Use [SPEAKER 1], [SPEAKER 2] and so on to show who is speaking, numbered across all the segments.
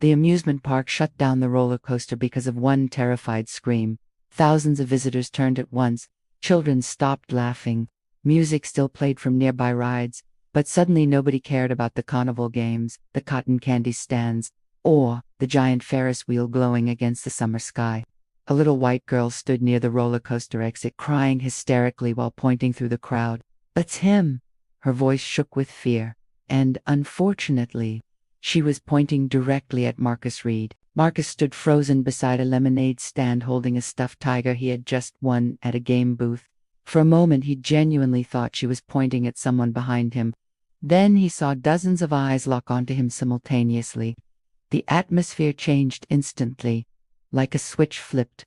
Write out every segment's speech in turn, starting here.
[SPEAKER 1] The amusement park shut down the roller coaster because of one terrified scream. Thousands of visitors turned at once. Children stopped laughing. Music still played from nearby rides, but suddenly nobody cared about the carnival games, the cotton candy stands, or the giant Ferris wheel glowing against the summer sky. A little white girl stood near the roller coaster exit, crying hysterically while pointing through the crowd. "That's him!" Her voice shook with fear. And, unfortunately, she was pointing directly at Marcus Reed. Marcus stood frozen beside a lemonade stand holding a stuffed tiger he had just won at a game booth. For a moment he genuinely thought she was pointing at someone behind him. Then he saw dozens of eyes lock onto him simultaneously. The atmosphere changed instantly. Like a switch flipped.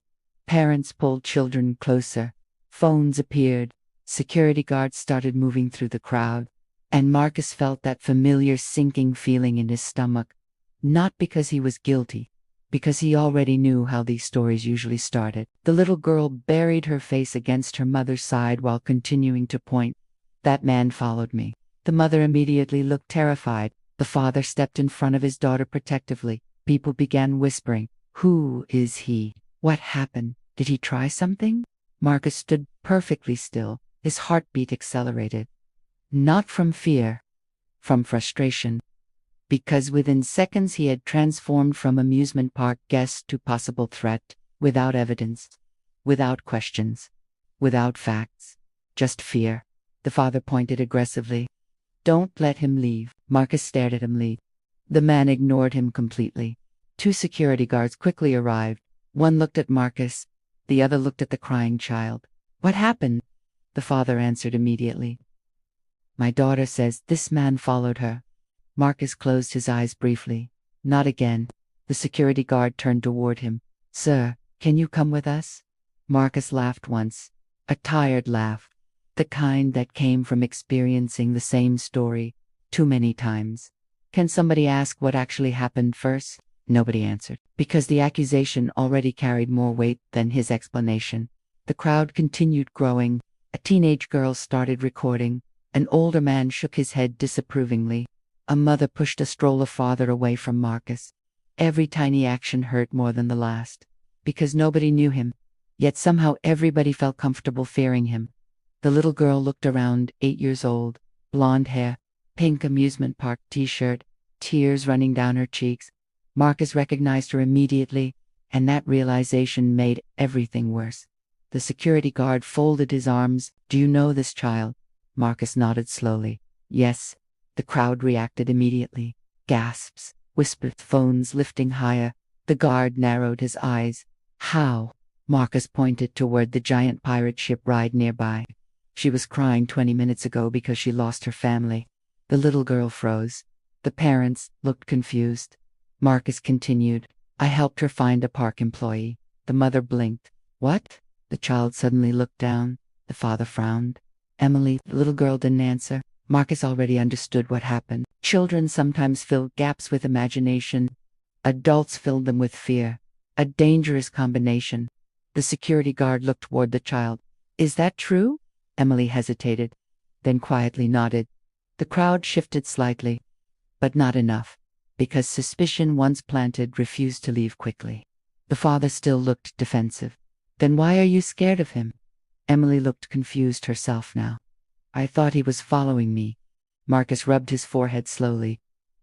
[SPEAKER 1] Parents pulled children closer. Phones appeared. Security guards started moving through the crowd. And Marcus felt that familiar sinking feeling in his stomach. Not because he was guilty, because he already knew how these stories usually started. The little girl buried her face against her mother's side while continuing to point. "That man followed me." The mother immediately looked terrified. The father stepped in front of his daughter protectively. People began whispering. "Who is he? What happened? Did he try something?" Marcus stood perfectly still. His heartbeat accelerated. Not from fear, from frustration. Because within seconds he had transformed from amusement park guest to possible threat, without evidence, without questions, without facts, just fear. The father pointed aggressively. "Don't let him leave." Marcus stared at him. Leave. The man ignored him completely. Two security guards quickly arrived. One looked at Marcus, the other looked at the crying child. "What happened?" The father answered immediately. "My daughter says this man followed her." Marcus closed his eyes briefly. "Not again." The security guard turned toward him. "Sir, can you come with us?" Marcus laughed once. A tired laugh. The kind that came from experiencing the same story too many times. "Can somebody ask what actually happened first?" Nobody answered, because the accusation already carried more weight than his explanation. The crowd continued growing. A teenage girl started recording. An older man shook his head disapprovingly. A mother pushed a stroller farther away from Marcus. Every tiny action hurt more than the last. Because nobody knew him. Yet somehow everybody felt comfortable fearing him. The little girl looked around, 8 years old, blonde hair, pink amusement park t-shirt, tears running down her cheeks. Marcus recognized her immediately, and that realization made everything worse. The security guard folded his arms. "Do you know this child?" Marcus nodded slowly. "Yes." The crowd reacted immediately. Gasps, whispered, phones lifting higher. The guard narrowed his eyes. "How?" Marcus pointed toward the giant pirate ship ride nearby. "She was crying 20 minutes ago because she lost her family." The little girl froze. The parents looked confused. Marcus continued. "I helped her find a park employee." The mother blinked. "What?" The child suddenly looked down. The father frowned. "Emily." The little girl didn't answer. Marcus already understood what happened. Children sometimes fill gaps with imagination. Adults filled them with fear. A dangerous combination. The security guard looked toward the child. "Is that true?" Emily hesitated, then quietly nodded. The crowd shifted slightly, but not enough, because suspicion once planted refused to leave quickly. The father still looked defensive. "Then why are you scared of him?" Emily looked confused herself now. "I thought he was following me." Marcus rubbed his forehead slowly.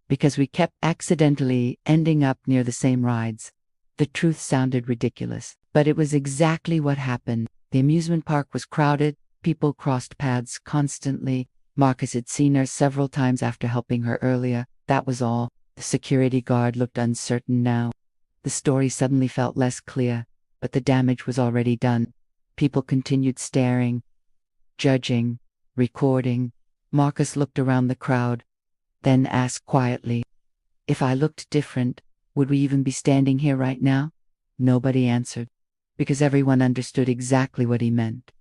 [SPEAKER 1] "Because we kept accidentally ending up near the same rides." The truth sounded ridiculous, but it was exactly what happened. The amusement park was crowded. People crossed paths constantly. Marcus had seen her several times after helping her earlier. That was all. The security guard looked uncertain now. The story suddenly felt less clear, but the damage was already done. People continued staring, judging, recording. Marcus looked around the crowd, then asked quietly, "If I looked different, would we even be standing here right now?" Nobody answered, because everyone understood exactly what he meant.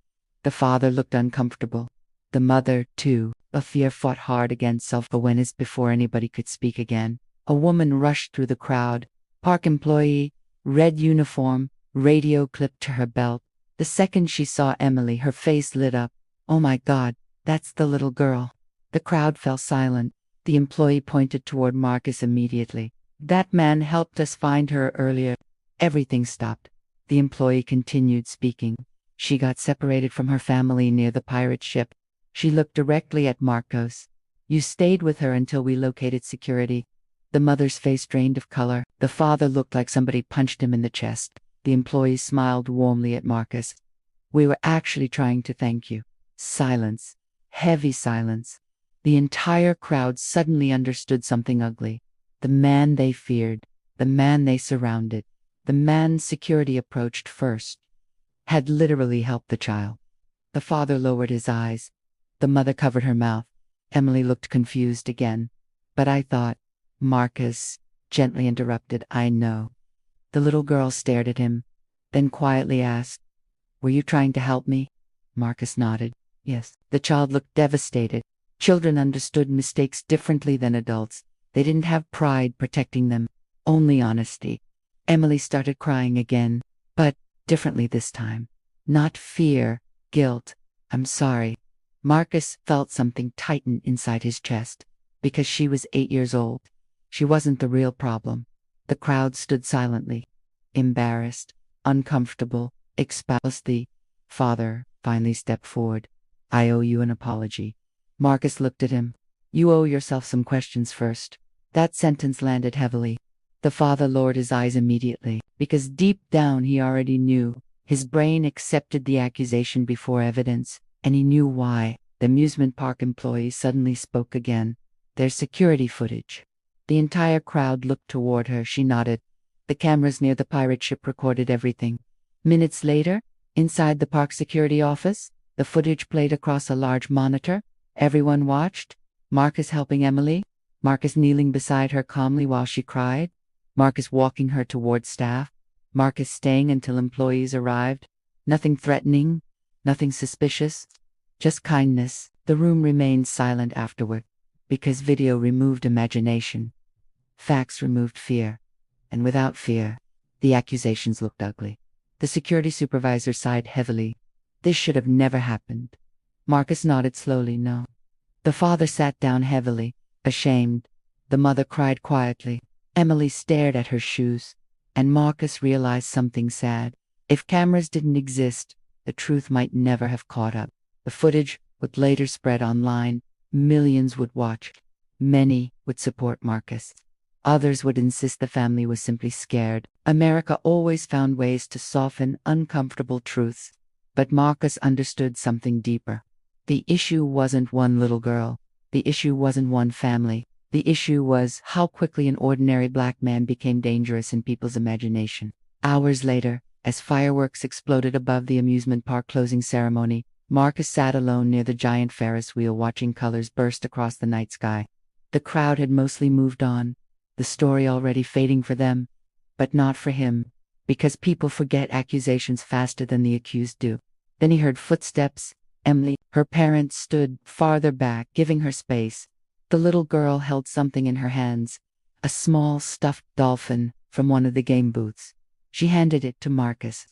[SPEAKER 1] The father looked uncomfortable. The mother, too. A fear fought hard against self-awareness before anybody could speak again. A woman rushed through the crowd. Park employee, red uniform, radio clipped to her belt. The second she saw Emily, her face lit up. "Oh my God, that's the little girl." The crowd fell silent. The employee pointed toward Marcus immediately. That man helped us find her earlier. Everything stopped. The employee continued speaking. She got separated from her family near the pirate ship. She looked directly at Marcos. You stayed with her until we located security. The mother's face drained of color. The father looked like somebody punched him in the chest. The employee smiled warmly at Marcus. We were actually trying to thank you. Silence. Heavy silence. The entire crowd suddenly understood something ugly. The man they feared, the man they surrounded, the man security approached first, had literally helped the child. The father lowered his eyes. The mother covered her mouth. Emily looked confused again. But I thought, Marcus gently interrupted, I know. The little girl stared at him, then quietly asked, Were you trying to help me? Marcus nodded. Yes. The child looked devastated. Children understood mistakes differently than adults. They didn't have pride protecting them, only honesty. Emily started crying again, but differently this time. Not fear, guilt. I'm sorry. Marcus felt something tighten inside his chest. Because she was 8 years old. She wasn't the real problem. The crowd stood silently, embarrassed, uncomfortable, exposed. The father finally stepped forward. I owe you an apology. Marcus looked at him. You owe yourself some questions first. That sentence landed heavily. The father lowered his eyes immediately, because deep down he already knew. His brain accepted the accusation before evidence, and he knew why. The amusement park employee suddenly spoke again. There's security footage. The entire crowd looked toward her. She nodded. The cameras near the pirate ship recorded everything. Minutes later, inside the park security office, the footage played across a large monitor. Everyone watched. Marcus helping Emily. Marcus kneeling beside her calmly while she cried. Marcus walking her toward staff. Marcus staying until employees arrived. Nothing threatening. Nothing suspicious. Just kindness. The room remained silent afterward. Because video removed imagination. Facts removed fear. And without fear, the accusations looked ugly. The security supervisor sighed heavily. This should have never happened. Marcus nodded slowly, no. The father sat down heavily, ashamed. The mother cried quietly. Emily stared at her shoes. And Marcus realized something sad. If cameras didn't exist, the truth might never have caught up. The footage would later spread online. Millions would watch. Many would support Marcus. Others would insist the family was simply scared. America always found ways to soften uncomfortable truths. But Marcus understood something deeper. The issue wasn't one little girl. The issue wasn't one family. The issue was how quickly an ordinary black man became dangerous in people's imagination. Hours later, as fireworks exploded above the amusement park closing ceremony, Marcus sat alone near the giant Ferris wheel watching colors burst across the night sky. The crowd had mostly moved on, the story already fading for them, but not for him, because people forget accusations faster than the accused do. Then he heard footsteps. Emily, her parents, stood farther back, giving her space. The little girl held something in her hands, a small stuffed dolphin from one of the game booths. She handed it to Marcus.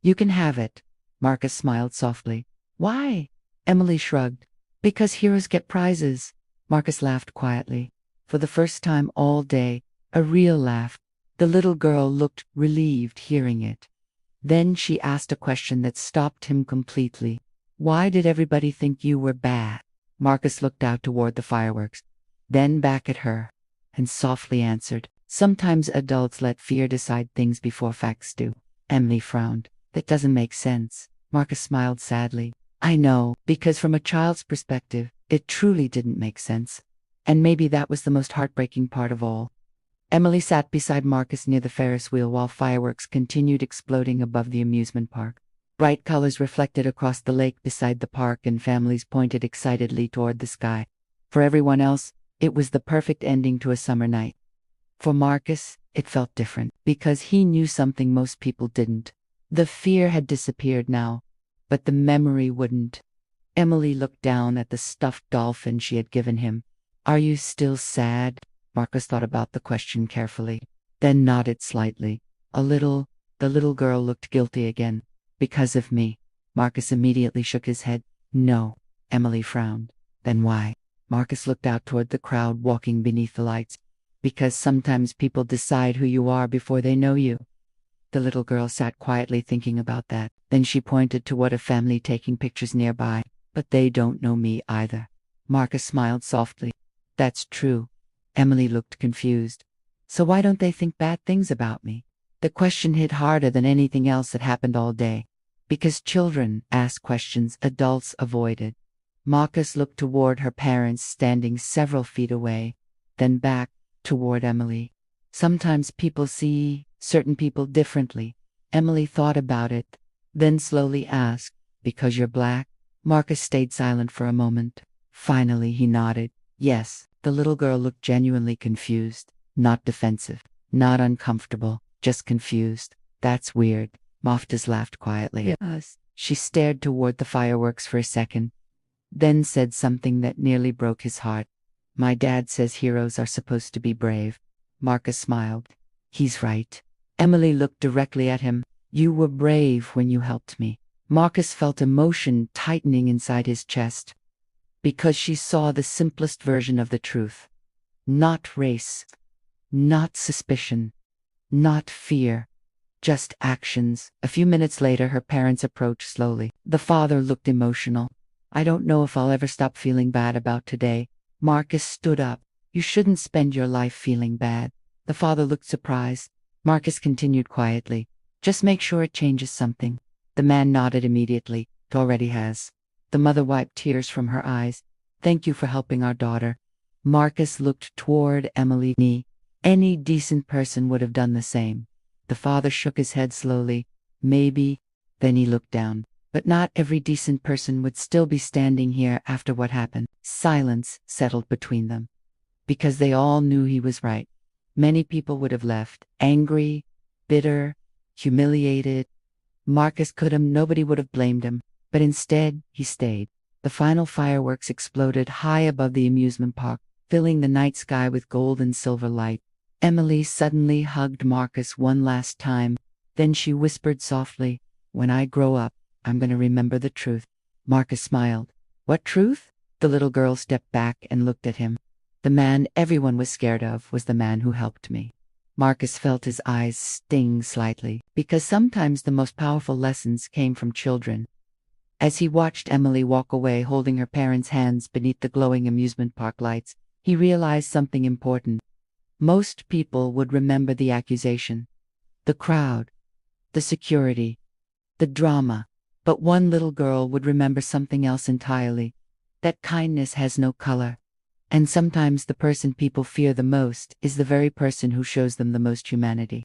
[SPEAKER 1] You can have it. Marcus smiled softly. Why? Emily shrugged. Because heroes get prizes. Marcus laughed quietly. For the first time all day, a real laugh. The little girl looked relieved hearing it. Then she asked a question that stopped him completely. Why did everybody think you were bad? Marcus looked out toward the fireworks, then back at her, and softly answered, Sometimes adults let fear decide things before facts do. Emily frowned. That doesn't make sense. Marcus smiled sadly. I know, because from a child's perspective, it truly didn't make sense. And maybe that was the most heartbreaking part of all. Emily sat beside Marcus near the Ferris wheel while fireworks continued exploding above the amusement park. Bright colors reflected across the lake beside the park and families pointed excitedly toward the sky. For everyone else, it was the perfect ending to a summer night. For Marcus, it felt different, because he knew something most people didn't. The fear had disappeared now, but the memory wouldn't. Emily looked down at the stuffed dolphin she had given him. Are you still sad? Marcus thought about the question carefully, then nodded slightly. A little. The little girl looked guilty again. Because of me. Marcus immediately shook his head. No. Emily frowned. Then why? Marcus looked out toward the crowd walking beneath the lights. Because sometimes people decide who you are before they know you. The little girl sat quietly thinking about that. Then she pointed to what a family taking pictures nearby. But they don't know me either. Marcus smiled softly. That's true. Emily looked confused. So why don't they think bad things about me? The question hit harder than anything else that happened all day. Because children ask questions adults avoided. Marcus looked toward her parents standing several feet away, then back toward Emily. Sometimes people see certain people differently. Emily thought about it, then slowly asked, because you're black? Marcus stayed silent for a moment. Finally he nodded. Yes. The little girl looked genuinely confused, not defensive, not uncomfortable, just confused. That's weird. Moftas laughed quietly at us. She stared toward the fireworks for a second, then said something that nearly broke his heart. My dad says heroes are supposed to be brave. Marcus smiled. He's right. Emily looked directly at him. You were brave when you helped me. Marcus felt emotion tightening inside his chest. Because she saw the simplest version of the truth. Not race, not suspicion, not fear, just actions. A few minutes later, her parents approached slowly. The father looked emotional. I don't know if I'll ever stop feeling bad about today. Marcus stood up. You shouldn't spend your life feeling bad. The father looked surprised. Marcus continued quietly. Just make sure it changes something. The man nodded immediately. It already has. The mother wiped tears from her eyes. Thank you for helping our daughter. Marcus looked toward Emily. Any decent person would have done the same. The father shook his head slowly. Maybe. Then he looked down. But not every decent person would still be standing here after what happened. Silence settled between them. Because they all knew he was right. Many people would have left. Angry, bitter, humiliated. Marcus could have, nobody would have blamed him. But instead, he stayed. The final fireworks exploded high above the amusement park, filling the night sky with gold and silver light. Emily suddenly hugged Marcus one last time. Then she whispered softly, when I grow up, I'm going to remember the truth. Marcus smiled. What truth? The little girl stepped back and looked at him. The man everyone was scared of was the man who helped me. Marcus felt his eyes sting slightly, because sometimes the most powerful lessons came from children. As he watched Emily walk away holding her parents' hands beneath the glowing amusement park lights, he realized something important. Most people would remember the accusation, the crowd, the security, the drama, but one little girl would remember something else entirely, that kindness has no color. And sometimes the person people fear the most is the very person who shows them the most humanity.